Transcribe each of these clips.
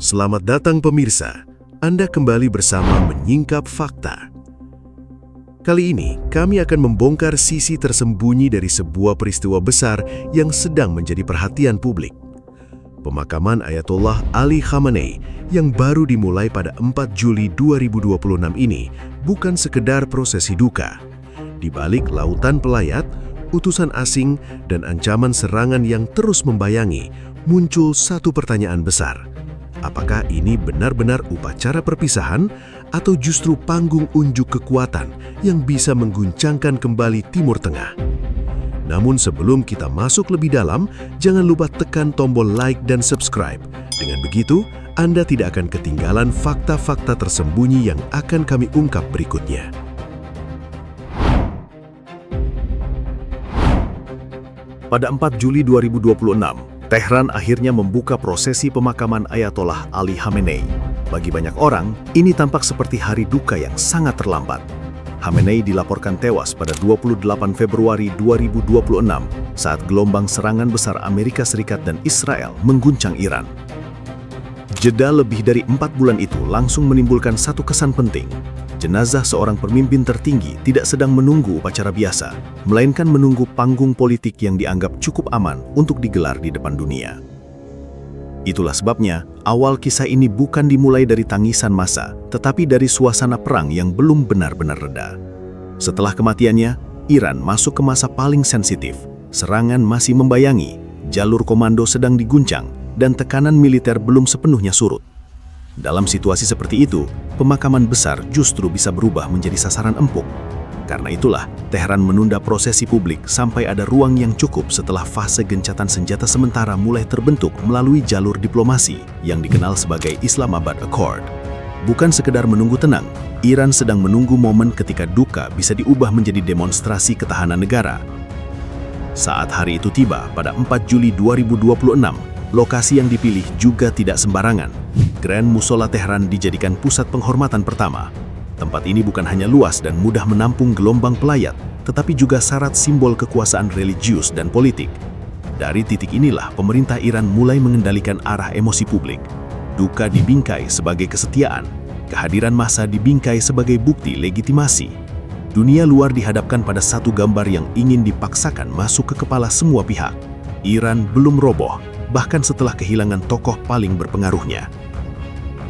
Selamat datang pemirsa, Anda kembali bersama Menyingkap Fakta. Kali ini, kami akan membongkar sisi tersembunyi dari sebuah peristiwa besar yang sedang menjadi perhatian publik. Pemakaman Ayatollah Ali Khamenei yang baru dimulai pada 4 Juli 2026 ini bukan sekedar prosesi duka. Di balik lautan pelayat, utusan asing, dan ancaman serangan yang terus membayangi, muncul satu pertanyaan besar. Apakah ini benar-benar upacara perpisahan atau justru panggung unjuk kekuatan yang bisa mengguncangkan kembali Timur Tengah? Namun sebelum kita masuk lebih dalam, jangan lupa tekan tombol like dan subscribe. Dengan begitu, Anda tidak akan ketinggalan fakta-fakta tersembunyi yang akan kami ungkap berikutnya. Pada 4 Juli 2026, Tehran akhirnya membuka prosesi pemakaman Ayatollah Ali Khamenei. Bagi banyak orang, ini tampak seperti hari duka yang sangat terlambat. Khamenei dilaporkan tewas pada 28 Februari 2026 saat gelombang serangan besar Amerika Serikat dan Israel mengguncang Iran. Jeda lebih dari 4 bulan itu langsung menimbulkan satu kesan penting. Jenazah seorang pemimpin tertinggi tidak sedang menunggu upacara biasa, melainkan menunggu panggung politik yang dianggap cukup aman untuk digelar di depan dunia. Itulah sebabnya, awal kisah ini bukan dimulai dari tangisan massa, tetapi dari suasana perang yang belum benar-benar reda. Setelah kematiannya, Iran masuk ke masa paling sensitif. Serangan masih membayangi, jalur komando sedang diguncang, dan tekanan militer belum sepenuhnya surut. Dalam situasi seperti itu, pemakaman besar justru bisa berubah menjadi sasaran empuk. Karena itulah, Tehran menunda prosesi publik sampai ada ruang yang cukup setelah fase gencatan senjata sementara mulai terbentuk melalui jalur diplomasi yang dikenal sebagai Islamabad Accord. Bukan sekedar menunggu tenang, Iran sedang menunggu momen ketika duka bisa diubah menjadi demonstrasi ketahanan negara. Saat hari itu tiba pada 4 Juli 2026, lokasi yang dipilih juga tidak sembarangan. Grand Musola Tehran dijadikan pusat penghormatan pertama. Tempat ini bukan hanya luas dan mudah menampung gelombang pelayat, tetapi juga syarat simbol kekuasaan religius dan politik. Dari titik inilah pemerintah Iran mulai mengendalikan arah emosi publik. Duka dibingkai sebagai kesetiaan, kehadiran massa dibingkai sebagai bukti legitimasi. Dunia luar dihadapkan pada satu gambar yang ingin dipaksakan masuk ke kepala semua pihak. Iran belum roboh, bahkan setelah kehilangan tokoh paling berpengaruhnya.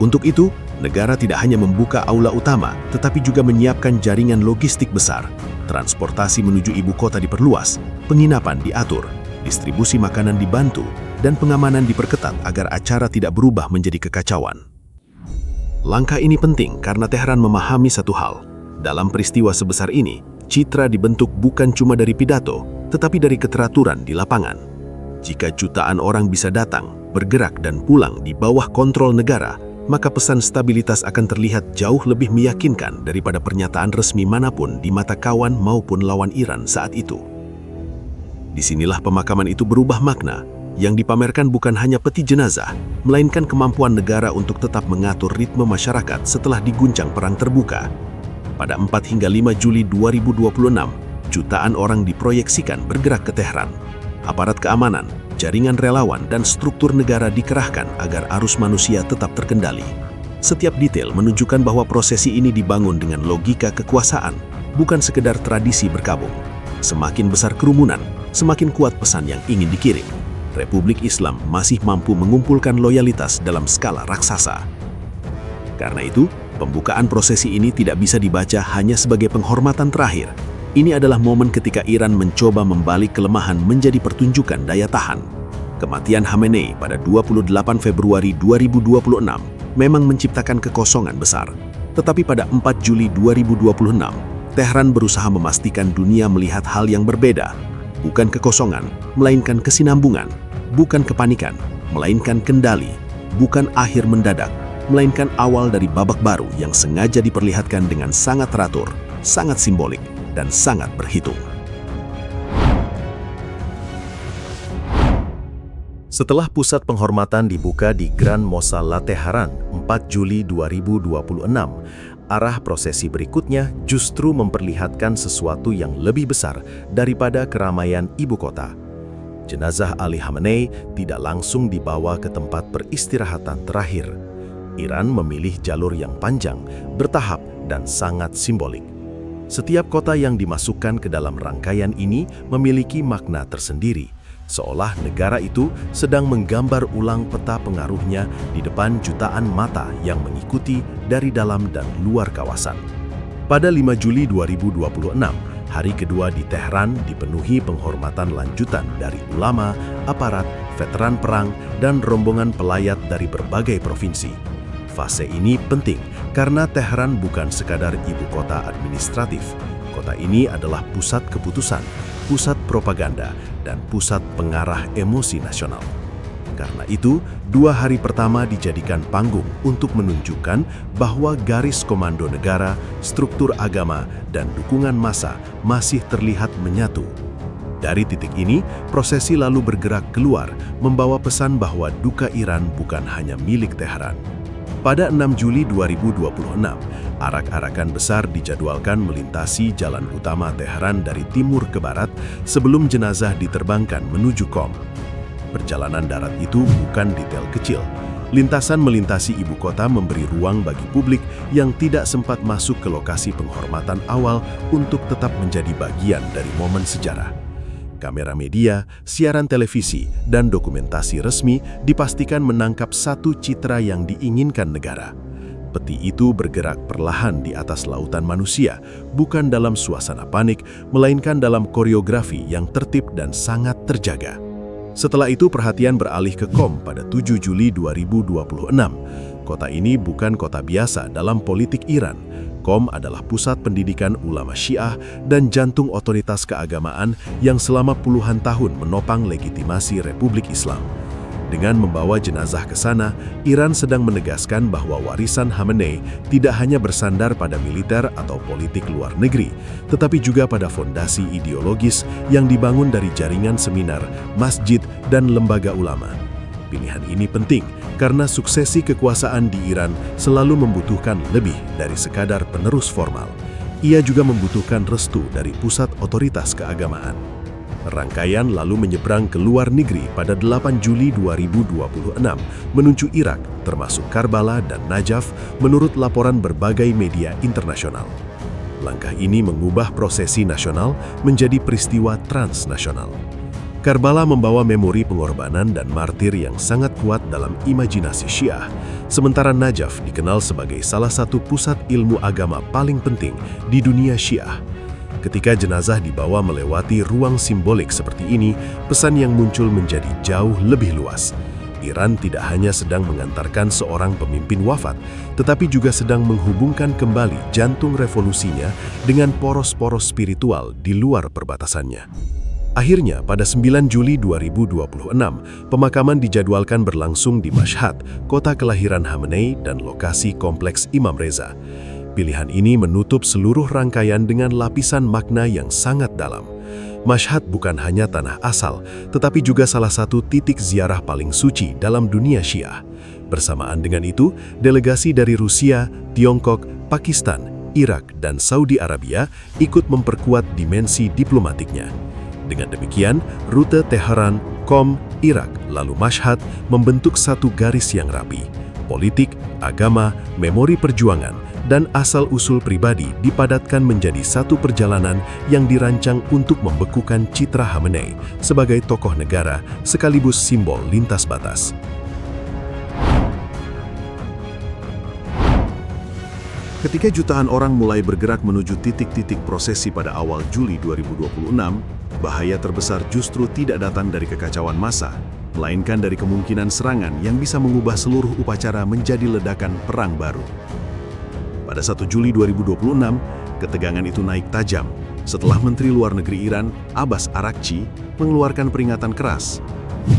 Untuk itu, negara tidak hanya membuka aula utama, tetapi juga menyiapkan jaringan logistik besar. Transportasi menuju ibu kota diperluas, penginapan diatur, distribusi makanan dibantu, dan pengamanan diperketat agar acara tidak berubah menjadi kekacauan. Langkah ini penting karena Tehran memahami satu hal. Dalam peristiwa sebesar ini, citra dibentuk bukan cuma dari pidato, tetapi dari keteraturan di lapangan. Jika jutaan orang bisa datang, bergerak, dan pulang di bawah kontrol negara, maka pesan stabilitas akan terlihat jauh lebih meyakinkan daripada pernyataan resmi manapun di mata kawan maupun lawan Iran saat itu. Disinilah pemakaman itu berubah makna. Yang dipamerkan bukan hanya peti jenazah, melainkan kemampuan negara untuk tetap mengatur ritme masyarakat setelah diguncang perang terbuka. Pada 4 hingga 5 Juli 2026, jutaan orang diproyeksikan bergerak ke Tehran. Aparat keamanan, jaringan relawan, dan struktur negara dikerahkan agar arus manusia tetap terkendali. Setiap detail menunjukkan bahwa prosesi ini dibangun dengan logika kekuasaan, bukan sekedar tradisi berkabung. Semakin besar kerumunan, semakin kuat pesan yang ingin dikirim. Republik Islam masih mampu mengumpulkan loyalitas dalam skala raksasa. Karena itu, pembukaan prosesi ini tidak bisa dibaca hanya sebagai penghormatan terakhir. Ini adalah momen ketika Iran mencoba membalik kelemahan menjadi pertunjukan daya tahan. Kematian Khamenei pada 28 Februari 2026 memang menciptakan kekosongan besar. Tetapi pada 4 Juli 2026, Tehran berusaha memastikan dunia melihat hal yang berbeda. Bukan kekosongan, melainkan kesinambungan. Bukan kepanikan, melainkan kendali. Bukan akhir mendadak, melainkan awal dari babak baru yang sengaja diperlihatkan dengan sangat teratur, sangat simbolik, dan sangat berhitung. Setelah pusat penghormatan dibuka di Grand Musola Tehran 4 Juli 2026, arah prosesi berikutnya justru memperlihatkan sesuatu yang lebih besar daripada keramaian ibu kota. jenazah Ali Khamenei tidak langsung dibawa ke tempat peristirahatan terakhir. Iran memilih jalur yang panjang, bertahap, dan sangat simbolik. Setiap kota yang dimasukkan ke dalam rangkaian ini memiliki makna tersendiri, seolah negara itu sedang menggambar ulang peta pengaruhnya di depan jutaan mata yang mengikuti dari dalam dan luar kawasan. Pada 5 Juli 2026, hari kedua di Tehran dipenuhi penghormatan lanjutan dari ulama, aparat, veteran perang, dan rombongan pelayat dari berbagai provinsi. Fase ini penting karena Tehran bukan sekadar ibu kota administratif. Kota ini adalah pusat keputusan, pusat propaganda, dan pusat pengarah emosi nasional. Karena itu, 2 hari pertama dijadikan panggung untuk menunjukkan bahwa garis komando negara, struktur agama, dan dukungan massa masih terlihat menyatu. Dari titik ini, prosesi lalu bergerak keluar, membawa pesan bahwa duka Iran bukan hanya milik Tehran. Pada 6 Juli 2026, arak-arakan besar dijadwalkan melintasi jalan utama Tehran dari timur ke barat sebelum jenazah diterbangkan menuju Qom. Perjalanan darat itu bukan detail kecil. Lintasan melintasi ibu kota memberi ruang bagi publik yang tidak sempat masuk ke lokasi penghormatan awal untuk tetap menjadi bagian dari momen sejarah. Kamera media, siaran televisi, dan dokumentasi resmi dipastikan menangkap satu citra yang diinginkan negara. Peti itu bergerak perlahan di atas lautan manusia, bukan dalam suasana panik, melainkan dalam koreografi yang tertib dan sangat terjaga. Setelah itu perhatian beralih ke Qom pada 7 Juli 2026. Kota ini bukan kota biasa dalam politik Iran. Qom adalah pusat pendidikan ulama Syiah dan jantung otoritas keagamaan yang selama puluhan tahun menopang legitimasi Republik Islam. Dengan membawa jenazah ke sana, Iran sedang menegaskan bahwa warisan Khamenei tidak hanya bersandar pada militer atau politik luar negeri, tetapi juga pada fondasi ideologis yang dibangun dari jaringan seminar, masjid, dan lembaga ulama. Pilihan ini penting karena suksesi kekuasaan di Iran selalu membutuhkan lebih dari sekadar penerus formal. Ia juga membutuhkan restu dari pusat otoritas keagamaan. Rangkaian lalu menyeberang ke luar negeri pada 8 Juli 2026 menuju Irak, termasuk Karbala dan Najaf, menurut laporan berbagai media internasional. Langkah ini mengubah prosesi nasional menjadi peristiwa transnasional. Karbala membawa memori pengorbanan dan martir yang sangat kuat dalam imajinasi Syiah, sementara Najaf dikenal sebagai salah satu pusat ilmu agama paling penting di dunia Syiah. Ketika jenazah dibawa melewati ruang simbolik seperti ini, pesan yang muncul menjadi jauh lebih luas. Iran tidak hanya sedang mengantarkan seorang pemimpin wafat, tetapi juga sedang menghubungkan kembali jantung revolusinya dengan poros-poros spiritual di luar perbatasannya. Akhirnya, pada 9 Juli 2026, pemakaman dijadwalkan berlangsung di Mashhad, kota kelahiran Khamenei dan lokasi kompleks Imam Reza. Pilihan ini menutup seluruh rangkaian dengan lapisan makna yang sangat dalam. Mashhad bukan hanya tanah asal, tetapi juga salah satu titik ziarah paling suci dalam dunia Syiah. Bersamaan dengan itu, delegasi dari Rusia, Tiongkok, Pakistan, Irak, dan Saudi Arabia ikut memperkuat dimensi diplomatiknya. Dengan demikian, rute Teheran, Qom, Irak, lalu Mashhad membentuk satu garis yang rapi. Politik, agama, memori perjuangan, dan asal-usul pribadi dipadatkan menjadi satu perjalanan yang dirancang untuk membekukan citra Khamenei sebagai tokoh negara sekaligus simbol lintas batas. Ketika jutaan orang mulai bergerak menuju titik-titik prosesi pada awal Juli 2026, bahaya terbesar justru tidak datang dari kekacauan massa, melainkan dari kemungkinan serangan yang bisa mengubah seluruh upacara menjadi ledakan perang baru. Pada 1 Juli 2026, ketegangan itu naik tajam setelah Menteri Luar Negeri Iran, Abbas Araghchi, mengeluarkan peringatan keras.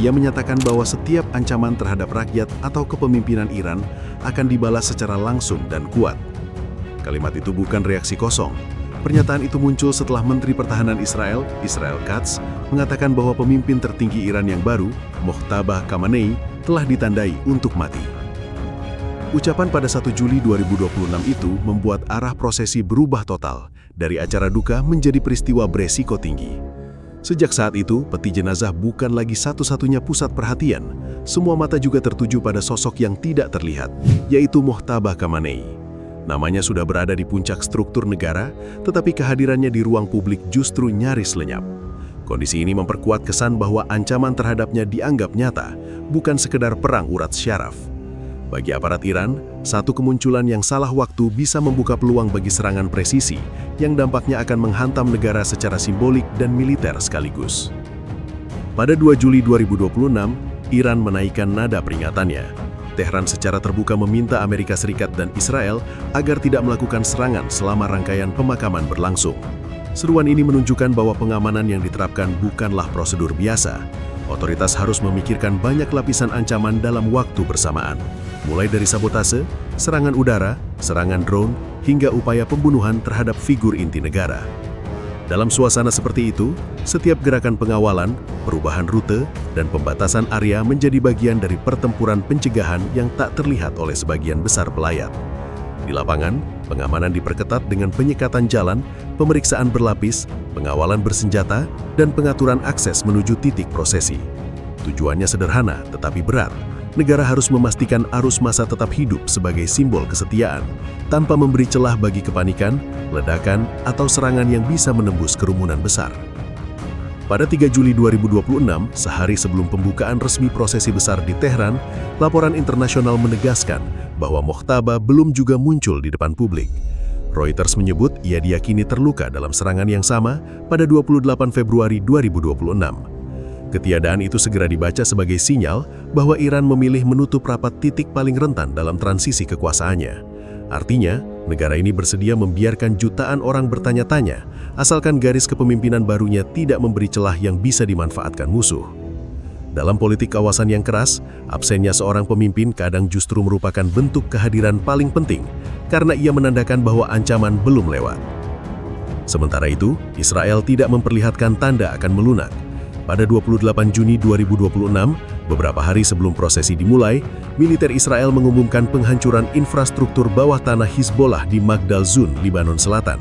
Ia menyatakan bahwa setiap ancaman terhadap rakyat atau kepemimpinan Iran akan dibalas secara langsung dan kuat. Kalimat itu bukan reaksi kosong. Pernyataan itu muncul setelah Menteri Pertahanan Israel, Israel Katz, mengatakan bahwa pemimpin tertinggi Iran yang baru, Mojtaba Khamenei, telah ditandai untuk mati. Ucapan pada 1 Juli 2026 itu membuat arah prosesi berubah total, dari acara duka menjadi peristiwa beresiko tinggi. Sejak saat itu, peti jenazah bukan lagi satu-satunya pusat perhatian. Semua mata juga tertuju pada sosok yang tidak terlihat, yaitu Mojtaba Khamenei. Namanya sudah berada di puncak struktur negara, tetapi kehadirannya di ruang publik justru nyaris lenyap. Kondisi ini memperkuat kesan bahwa ancaman terhadapnya dianggap nyata, bukan sekedar perang urat syaraf. Bagi aparat Iran, satu kemunculan yang salah waktu bisa membuka peluang bagi serangan presisi yang dampaknya akan menghantam negara secara simbolik dan militer sekaligus. Pada 2 Juli 2026, Iran menaikkan nada peringatannya. Tehran secara terbuka meminta Amerika Serikat dan Israel agar tidak melakukan serangan selama rangkaian pemakaman berlangsung. Seruan ini menunjukkan bahwa pengamanan yang diterapkan bukanlah prosedur biasa. Otoritas harus memikirkan banyak lapisan ancaman dalam waktu bersamaan, mulai dari sabotase, serangan udara, serangan drone, hingga upaya pembunuhan terhadap figur inti negara. Dalam suasana seperti itu, setiap gerakan pengawalan, perubahan rute, dan pembatasan area menjadi bagian dari pertempuran pencegahan yang tak terlihat oleh sebagian besar pelayat. Di lapangan, pengamanan diperketat dengan penyekatan jalan, pemeriksaan berlapis, pengawalan bersenjata, dan pengaturan akses menuju titik prosesi. Tujuannya sederhana tetapi berat. Negara harus memastikan arus massa tetap hidup sebagai simbol kesetiaan, tanpa memberi celah bagi kepanikan, ledakan, atau serangan yang bisa menembus kerumunan besar. Pada 3 Juli 2026, sehari sebelum pembukaan resmi prosesi besar di Tehran, laporan internasional menegaskan bahwa Mojtaba belum juga muncul di depan publik. Reuters menyebut ia diyakini terluka dalam serangan yang sama pada 28 Februari 2026. Ketiadaan itu segera dibaca sebagai sinyal bahwa Iran memilih menutup rapat titik paling rentan dalam transisi kekuasaannya. Artinya, negara ini bersedia membiarkan jutaan orang bertanya-tanya, asalkan garis kepemimpinan barunya tidak memberi celah yang bisa dimanfaatkan musuh. Dalam politik kawasan yang keras, absennya seorang pemimpin kadang justru merupakan bentuk kehadiran paling penting, karena ia menandakan bahwa ancaman belum lewat. Sementara itu, Israel tidak memperlihatkan tanda akan melunak. Pada 28 Juni 2026, beberapa hari sebelum prosesi dimulai, militer Israel mengumumkan penghancuran infrastruktur bawah tanah Hizbollah di Magdal Zun, Lebanon Selatan.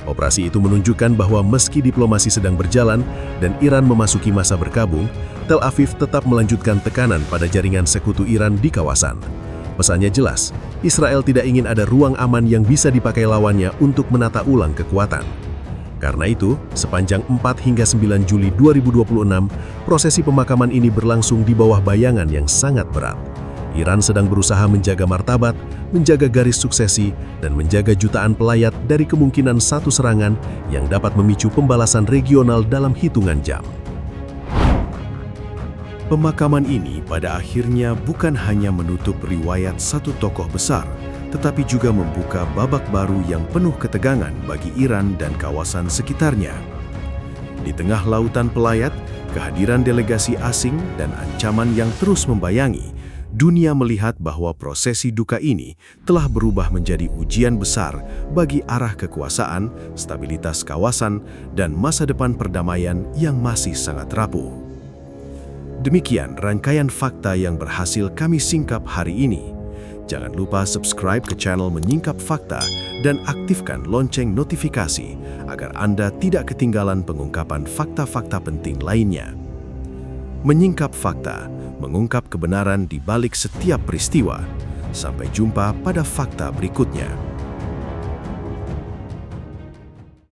Operasi itu menunjukkan bahwa meski diplomasi sedang berjalan dan Iran memasuki masa berkabung, Tel Aviv tetap melanjutkan tekanan pada jaringan sekutu Iran di kawasan. Pesannya jelas, Israel tidak ingin ada ruang aman yang bisa dipakai lawannya untuk menata ulang kekuatan. Karena itu, sepanjang 4 hingga 9 Juli 2026, prosesi pemakaman ini berlangsung di bawah bayangan yang sangat berat. Iran sedang berusaha menjaga martabat, menjaga garis suksesi, dan menjaga jutaan pelayat dari kemungkinan satu serangan yang dapat memicu pembalasan regional dalam hitungan jam. Pemakaman ini pada akhirnya bukan hanya menutup riwayat satu tokoh besar, tetapi juga membuka babak baru yang penuh ketegangan bagi Iran dan kawasan sekitarnya. Di tengah lautan pelayat, kehadiran delegasi asing dan ancaman yang terus membayangi, dunia melihat bahwa prosesi duka ini telah berubah menjadi ujian besar bagi arah kekuasaan, stabilitas kawasan, dan masa depan perdamaian yang masih sangat rapuh. Demikian rangkaian fakta yang berhasil kami singkap hari ini. Jangan lupa subscribe ke channel Menyingkap Fakta dan aktifkan lonceng notifikasi agar Anda tidak ketinggalan pengungkapan fakta-fakta penting lainnya. Menyingkap Fakta, mengungkap kebenaran di balik setiap peristiwa. Sampai jumpa pada fakta berikutnya.